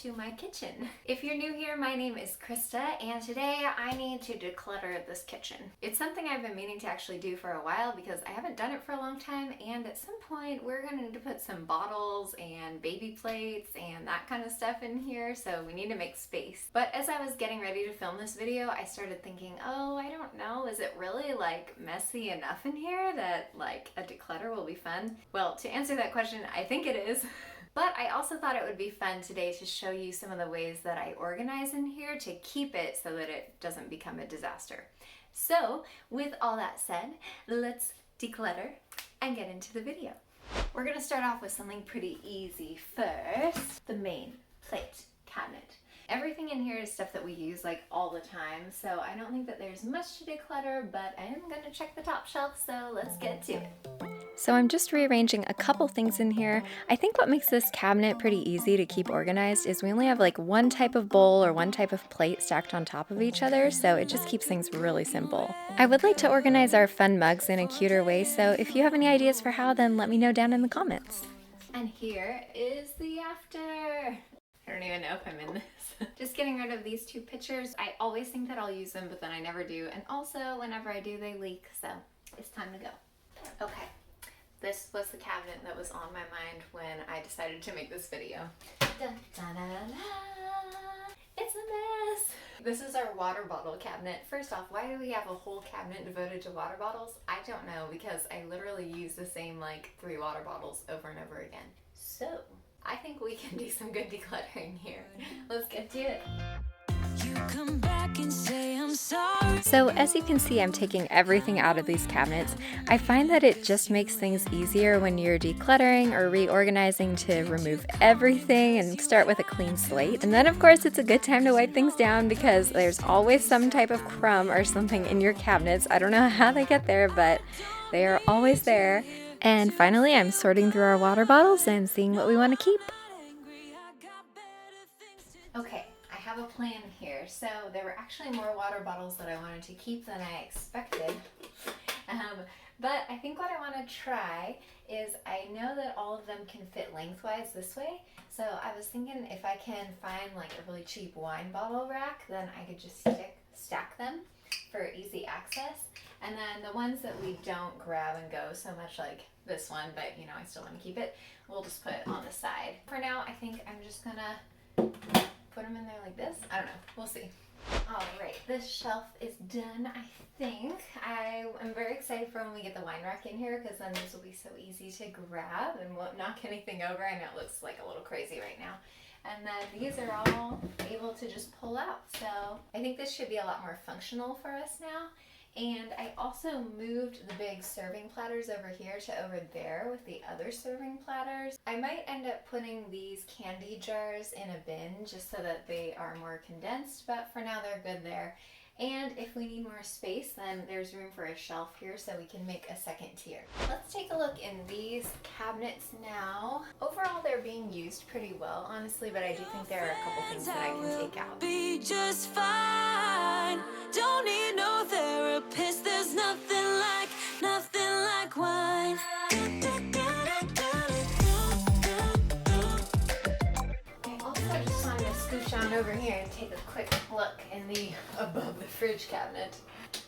to my kitchen. If you're new here, my name is Krista, and today I need to declutter this kitchen. It's something I've been meaning to actually do for a while because I haven't done it for a long time, and at some point we're gonna need to put some bottles and baby plates and that kind of stuff in here, so we need to make space. But as I was getting ready to film this video, I started thinking, oh, I don't know, is it really like messy enough in here that like a declutter will be fun? Well, to answer that question, I think it is. But I also thought it would be fun today to show you some of the ways that I organize in here to keep it so that it doesn't become a disaster. So with all that said, let's declutter and get into the video. We're gonna start off with something pretty easy first. The main plate cabinet. Everything in here is stuff that we use like all the time, so I don't think that there's much to declutter, but I am gonna check the top shelf, so let's get to it. So I'm just rearranging a couple things in here. I think what makes this cabinet pretty easy to keep organized is we only have like one type of bowl or one type of plate stacked on top of each other, so it just keeps things really simple. I would like to organize our fun mugs in a cuter way, so if you have any ideas for how, then let me know down in the comments. And here is the after. I don't even know if I'm in this. Just getting rid of these two pictures. I always think that I'll use them, but then I never do. And also, whenever I do, they leak, so it's time to go. Okay. This was the cabinet that was on my mind when I decided to make this video. Dun, dun, dun, dun. It's a mess! This is our water bottle cabinet. First off, why do we have a whole cabinet devoted to water bottles? I don't know, because I literally use the same like 3 water bottles over and over again. So, I think we can do some good decluttering here. Let's get to it. You come back and say I'm sorry. So as you can see, I'm taking everything out of these cabinets. I find that it just makes things easier when you're decluttering or reorganizing to remove everything and start with a clean slate. And then of course it's a good time to wipe things down because there's always some type of crumb or something in your cabinets. I don't know how they get there, but they are always there. And finally, I'm sorting through our water bottles and seeing what we want to keep. Okay. I have a plan here. So there were actually more water bottles that I wanted to keep than I expected. But I think what I want to try is, I know that all of them can fit lengthwise this way. So I was thinking if I can find like a really cheap wine bottle rack, then I could just stack them for easy access. And then the ones that we don't grab and go so much, like this one, but you know, I still want to keep it, we'll just put it on the side. For now, I think I'm just gonna put them in there like this. I don't know. We'll see. All right, this shelf is done, I think. I am very excited for when we get the wine rack in here because then this will be so easy to grab and won't knock anything over. I know it looks like a little crazy right now. And then these are all able to just pull out. So I think this should be a lot more functional for us now. And I also moved the big serving platters over here to over there with the other serving platters. I might end up putting these candy jars in a bin just so that they are more condensed, but for now they're good there. And if we need more space, then there's room for a shelf here so we can make a second tier. Let's take a look in these cabinets now. Overall, they're being used pretty well, honestly, but I do think there are a couple things that I can take out. Be just fine. Don't need no therapist. There's nothing like wine. I just wanted to scooch on over here and take a quick look in the above the fridge cabinet.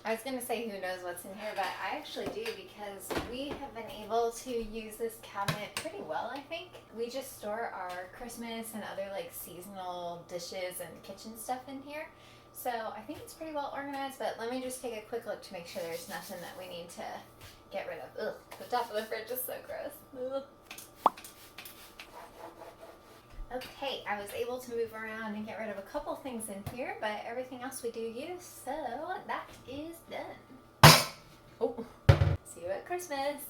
I was going to say who knows what's in here, but I actually do because we have been able to use this cabinet pretty well, I think. We just store our Christmas and other like seasonal dishes and kitchen stuff in here. So I think it's pretty well organized, but let me just take a quick look to make sure there's nothing that we need to get rid of. Ugh, the top of the fridge is so gross. Ugh. Okay, I was able to move around and get rid of a couple things in here, but everything else we do use, so that is done. Oh, see you at Christmas.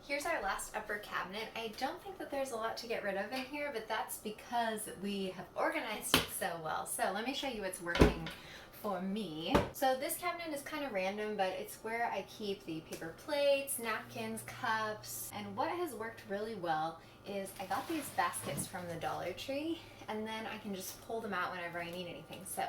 Here's our last upper cabinet. I don't think that there's a lot to get rid of in here, but that's because we have organized it so well. So let me show you what's working for me. So this cabinet is kind of random, but it's where I keep the paper plates, napkins, cups, and what has worked really well is I got these baskets from the Dollar Tree, and then I can just pull them out whenever I need anything. So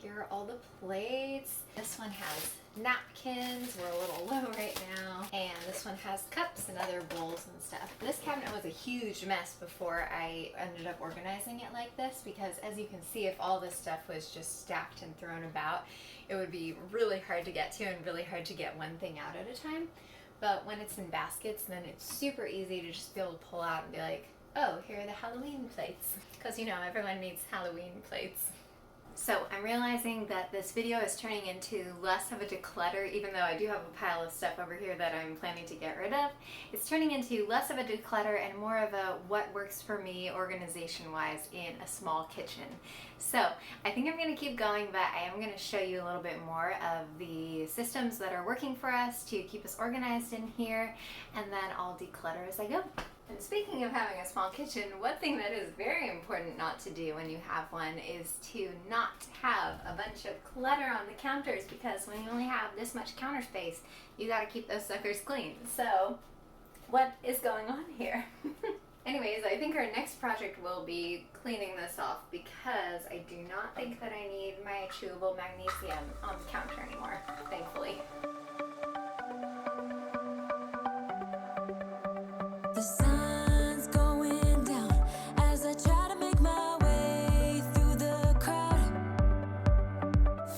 Here are all the plates. This one has napkins. We're a little low right now. And this one has cups and other bowls and stuff. This cabinet was a huge mess before I ended up organizing it like this, because as you can see, if all this stuff was just stacked and thrown about, it would be really hard to get to and really hard to get one thing out at a time. But when it's in baskets, then it's super easy to just be able to pull out and be like, oh, here are the Halloween plates. Because you know, everyone needs Halloween plates. So I'm realizing that this video is turning into less of a declutter, even though I do have a pile of stuff over here that I'm planning to get rid of. It's turning into less of a declutter and more of a what works for me organization-wise in a small kitchen. So I think I'm going to keep going, but I am going to show you a little bit more of the systems that are working for us to keep us organized in here, and then I'll declutter as I go. And speaking of having a small kitchen, one thing that is very important not to do when you have one is to not have a bunch of clutter on the counters, because when you only have this much counter space, you gotta keep those suckers clean. So, what is going on here? Anyways, I think our next project will be cleaning this off, because I do not think that I need my chewable magnesium on the counter anymore, thankfully. The sun's going down as I try to make my way through the crowd,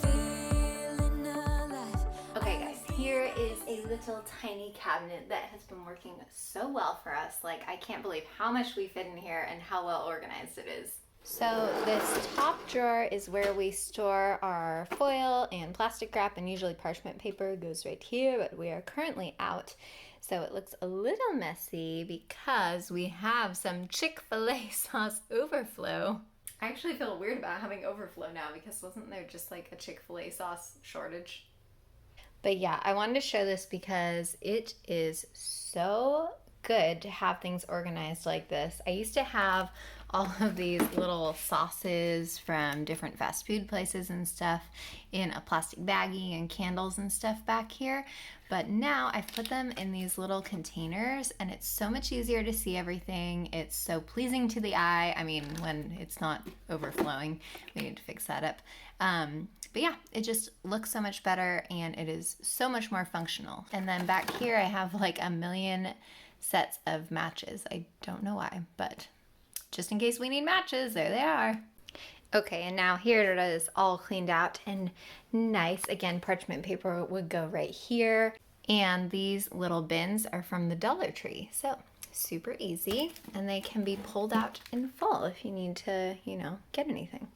feeling alive. Okay guys, here is a little tiny cabinet that has been working so well for us. Like, I can't believe how much we fit in here and how well organized it is. So this top drawer is where we store our foil and plastic wrap, and usually parchment paper goes right here, but we are currently out. So it looks a little messy because we have some Chick-fil-A sauce overflow. I actually feel weird about having overflow now, because wasn't there just like a Chick-fil-A sauce shortage? But yeah, I wanted to show this because it is so good to have things organized like this. I used to have all of these little sauces from different fast food places and stuff in a plastic baggie, and candles and stuff back here. But now I've put them in these little containers, and it's so much easier to see everything. It's so pleasing to the eye. I mean, when it's not overflowing, we need to fix that up. But yeah, it just looks so much better, and it is so much more functional. And then back here I have like a million sets of matches. I don't know why, but just in case we need matches, there they are. Okay, and now here it is all cleaned out and nice. Again, parchment paper would go right here. And these little bins are from the Dollar Tree. So super easy, and they can be pulled out in full if you need to, you know, get anything.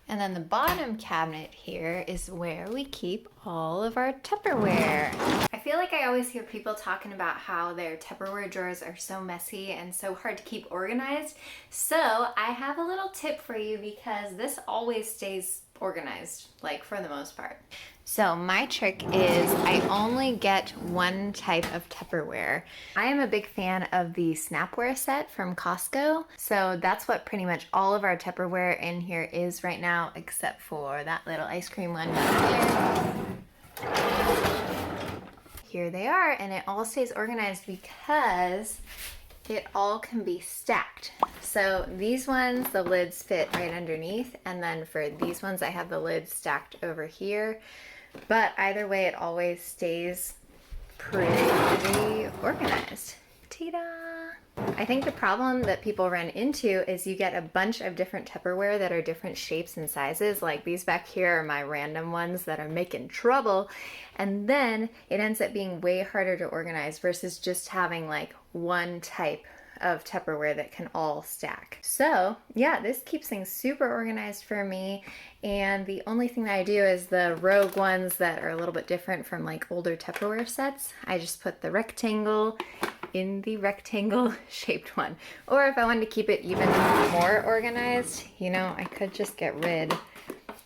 And then the bottom cabinet here is where we keep all of our Tupperware. I feel like I always hear people talking about how their Tupperware drawers are so messy and so hard to keep organized. So I have a little tip for you, because this always stays organized, like for the most part. So my trick is I only get one type of Tupperware. I am a big fan of the Snapware set from Costco. So that's what pretty much all of our Tupperware in here is right now, except for that little ice cream one down there. Here they are, and it all stays organized because it all can be stacked. So these ones, the lids fit right underneath, and then for these ones I have the lids stacked over here. But either way, it always stays pretty organized. Ta-da! I think the problem that people run into is you get a bunch of different Tupperware that are different shapes and sizes. Like these back here are my random ones that are making trouble. And then it ends up being way harder to organize versus just having like one type of Tupperware that can all stack. So yeah, this keeps things super organized for me. And the only thing that I do is the rogue ones that are a little bit different from like older Tupperware sets. I just put the rectangle in the rectangle shaped one. Or if I wanted to keep it even more organized, you know, I could just get rid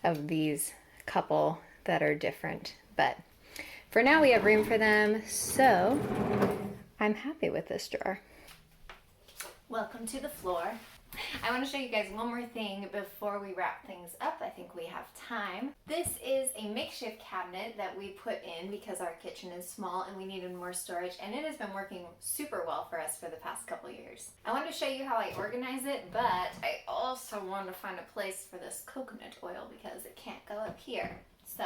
of these couple that are different. But for now we have room for them, so I'm happy with this drawer. Welcome to the floor. I want to show you guys one more thing before we wrap things up. I think we have time. This is a makeshift cabinet that we put in because our kitchen is small and we needed more storage, and it has been working super well for us for the past couple years. I wanted to show you how I organize it, but I also wanted to find a place for this coconut oil because it can't go up here. So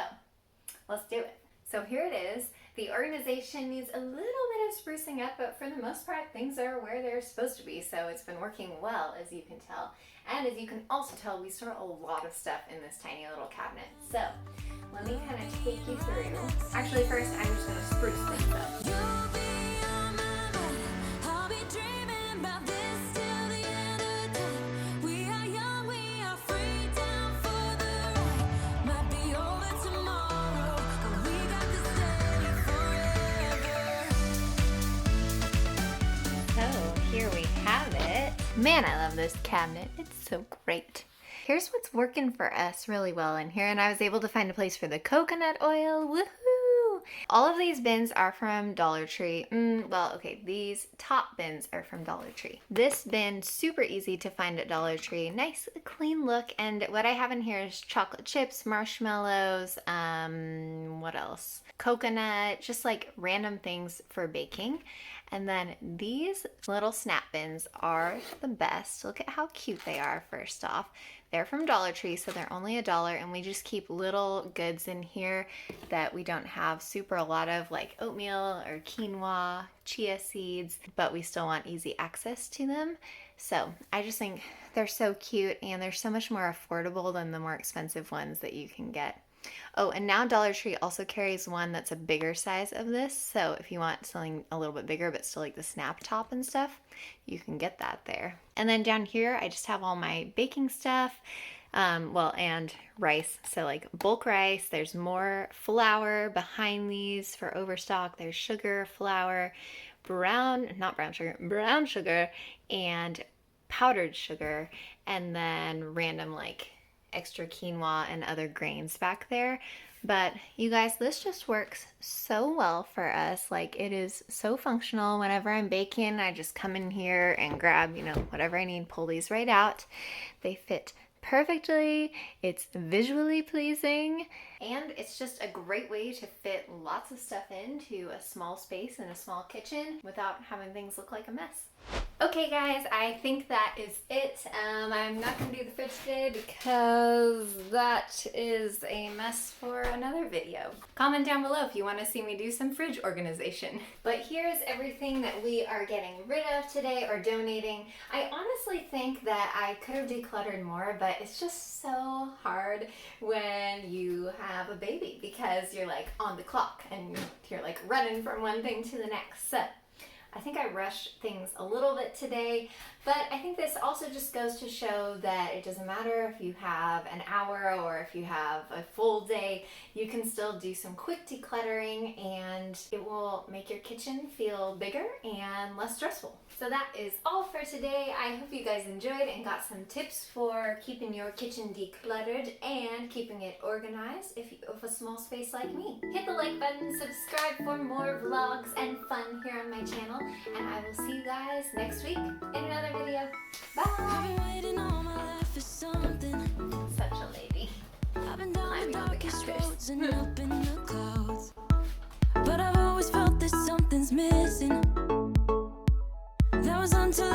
let's do it. So here it is. The organization needs a little bit of sprucing up, but for the most part, things are where they're supposed to be. So it's been working well, as you can tell. And as you can also tell, we store a lot of stuff in this tiny little cabinet. So let me kind of take you through. Actually, first, I'm just gonna spruce things up. You'll be on my mind. I'll be dreaming about this till the end of time. We are young, we are free, down for the ride. Might be over tomorrow, but we got this day forever. So here we have it. Man, I love this cabinet. It's so great. Here's what's working for us really well in here, and I was able to find a place for the coconut oil. Woohoo! All of these bins are from Dollar Tree. Well, okay, these top bins are from Dollar Tree. This bin, super easy to find at Dollar Tree. Nice, clean look, and what I have in here is chocolate chips, marshmallows, what else? Coconut, just like random things for baking. And then these little snap bins are the best. Look at how cute they are, first off. They're from Dollar Tree, so they're only $1, and we just keep little goods in here that we don't have super a lot of, like oatmeal or quinoa, chia seeds, but we still want easy access to them. So I just think they're so cute, and they're so much more affordable than the more expensive ones that you can get. Oh, and now Dollar Tree also carries one that's a bigger size of this, so if you want something a little bit bigger but still like the snap top and stuff, you can get that there. And then down here, I just have all my baking stuff, and rice. So like bulk rice, there's more flour behind these for overstock. There's sugar, flour, brown sugar, and powdered sugar, and then random like extra quinoa and other grains back there. But you guys, this just works so well for us. Like, it is so functional. Whenever I'm baking, I just come in here and grab, whatever I need, pull these right out. They fit perfectly. It's visually pleasing, and it's just a great way to fit lots of stuff into a small space in a small kitchen without having things look like a mess. Okay guys, I think that is it. I'm not going to do the fridge today because that is a mess for another video. Comment down below if you want to see me do some fridge organization. But here's everything that we are getting rid of today or donating. I honestly think that I could have decluttered more, but it's just so hard when you have a baby because you're like on the clock and you're like running from one thing to the next. So I think I rushed things a little bit today, but I think this also just goes to show that it doesn't matter if you have an hour or if you have a full day, you can still do some quick decluttering and it will make your kitchen feel bigger and less stressful. So that is all for today. I hope you guys enjoyed and got some tips for keeping your kitchen decluttered and keeping it organized if you have a small space like me. Hit the like button, subscribe for more vlogs and fun here on my channel, and I will see you guys next week in another video. Bye! I've been waiting all my life for something. Such a lady. I've been down Climbing the on the darkest counters. roads and up in the clouds, but I've always felt that something's missing. That was until